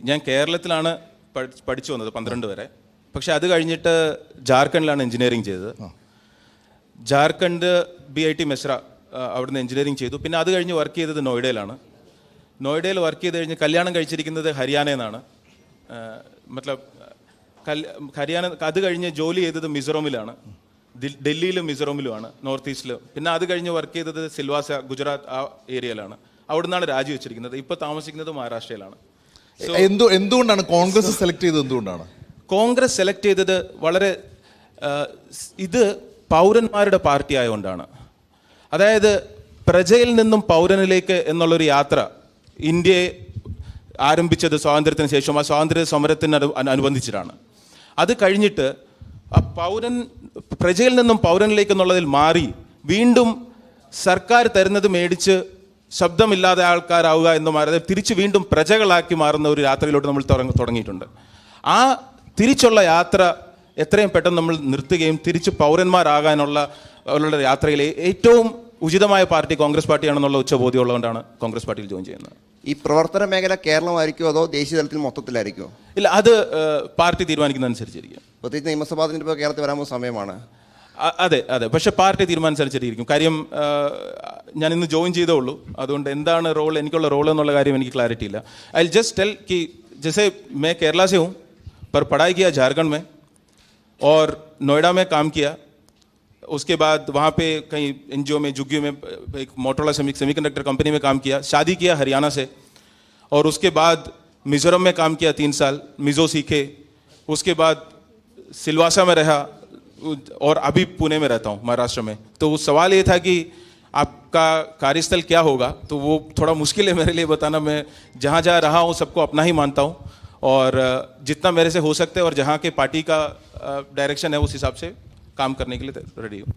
ഞാൻ കേരളത്തിലാണ് പഠിച്ചു വന്നത് 12 വരെ. പക്ഷെ അത് കഴിഞ്ഞിട്ട് ജാർഖണ്ഡിലാണ് എഞ്ചിനീയറിംഗ് ചെയ്തത്. ജാർഖണ്ഡ് BIT മെസ്ര അവിടുന്ന് എഞ്ചിനീയറിംഗ് ചെയ്തു. പിന്നെ അത് കഴിഞ്ഞ് വർക്ക് ചെയ്തത് നോയിഡയിലാണ്. നോയിഡയിൽ വർക്ക് ചെയ്ത് കഴിഞ്ഞ് കല്യാണം കഴിച്ചിരിക്കുന്നത് ഹരിയാനയിൽ നിന്നാണ്. മത്ലബ് ഹരിയാന. അത് കഴിഞ്ഞ് ജോലി ചെയ്തത് മിസോറമിലാണ്, ഡൽഹിയിലും മിസോറമിലുമാണ്, നോർത്ത് ഈസ്റ്റിൽ. പിന്നെ അത് കഴിഞ്ഞ് വർക്ക് ചെയ്തത് സിൽവാസ ഗുജറാത്ത് ആ ഏരിയയിലാണ്. അവിടെ നിന്നാണ് രാജിവെച്ചിരിക്കുന്നത്. ഇപ്പോൾ താമസിക്കുന്നത് മഹാരാഷ്ട്രയിലാണ്. എന്തുകൊണ്ടാണ് കോൺഗ്രസ് സെലക്ട് ചെയ്തത്? എന്തുകൊണ്ടാണ് കോൺഗ്രസ് സെലക്ട് ചെയ്തത്? വളരെ ഇത് പൗരന്മാരുടെ പാർട്ടി ആയതുകൊണ്ടാണ്. അതായത് പ്രജയിൽ നിന്നും പൗരനിലേക്ക് എന്നുള്ളൊരു യാത്ര ഇന്ത്യയെ ആരംഭിച്ചത് സ്വാതന്ത്ര്യത്തിന് ശേഷം, ആ സ്വാതന്ത്ര്യ സമരത്തിന് അനുബന്ധിച്ചിട്ടാണ്. അത് കഴിഞ്ഞിട്ട് പ്രജയിൽ നിന്നും പൗരനിലേക്ക് എന്നുള്ളതിൽ മാറി വീണ്ടും സർക്കാർ തരുന്നത് മേടിച്ച് ശബ്ദമില്ലാതെ ആൾക്കാരാവുക എന്ന് മാറി തിരിച്ച് വീണ്ടും പ്രജകളാക്കി മാറുന്ന ഒരു യാത്രയിലോട്ട് നമ്മൾ തുടങ്ങിയിട്ടുണ്ട്. ആ തിരിച്ചുള്ള യാത്ര എത്രയും പെട്ടെന്ന് നമ്മൾ നിർത്തുകയും തിരിച്ച് പൗരന്മാരാകാനുള്ള യാത്രയിലെ ഏറ്റവും ഉചിതമായ പാർട്ടി കോൺഗ്രസ് പാർട്ടിയാണെന്നുള്ള ഉച്ചബോധ്യം ഉള്ളതുകൊണ്ടാണ് കോൺഗ്രസ് പാർട്ടിയിൽ ജോയിൻ ചെയ്യുന്നത്. ഈ പ്രവർത്തന മേഖല കേരളമായിരിക്കുമോ അതോ ദേശീയ തലത്തിൽ മൊത്തത്തിലായിരിക്കുമോ? ഇല്ല, അത് പാർട്ടി തീരുമാനിക്കുന്നതനുസരിച്ചിരിക്കും. പ്രത്യേകിച്ച് നിയമസഭാ തെരഞ്ഞെടുപ്പ് കേരളത്തിൽ വരാൻ പോകുന്ന സമയമാണ്. അതെ, പക്ഷേ പാർട്ടി തീരുമാനിച്ചനുസരിച്ചിരിക്കും. കാര്യം ഞാൻ ഇന്ന് ജോയിൻ ചെയ്തേ ഉള്ളൂ. അതുകൊണ്ട് എന്താണ് റോൾ, എനിക്കുള്ള റോൾ എന്നുള്ള കാര്യം എനിക്ക് ക്ലാരിറ്റി ഇല്ല. ഐ വിൽ जस्ट टेल कि जैसे मैं केरला से हूँ पर पढ़ाई किया झारखंड में और नोएडा में काम किया. उसके बाद वहाँ पे कहीं NGO में जुग्गी में एक मोटरोला सेमीकंडक्टर कंपनी में काम किया. शादी किया हरियाणा से और उसके बाद मिज़ोरम में काम किया 3 साल, मिज़ो सीखे. उसके बाद सिलवासा में रहा और अभी पुणे में रहता हूँ महाराष्ट्र में. तो सवाल ये था कि आपका कार्यस्थल क्या होगा, तो वो थोड़ा मुश्किल है मेरे लिए बताना. मैं जहाँ जहाँ रहा हूँ सबको अपना ही मानता हूँ और जितना मेरे से हो सकता है और जहाँ के पार्टी का डायरेक्शन है उस हिसाब से काम करने के लिए रेडी हूँ.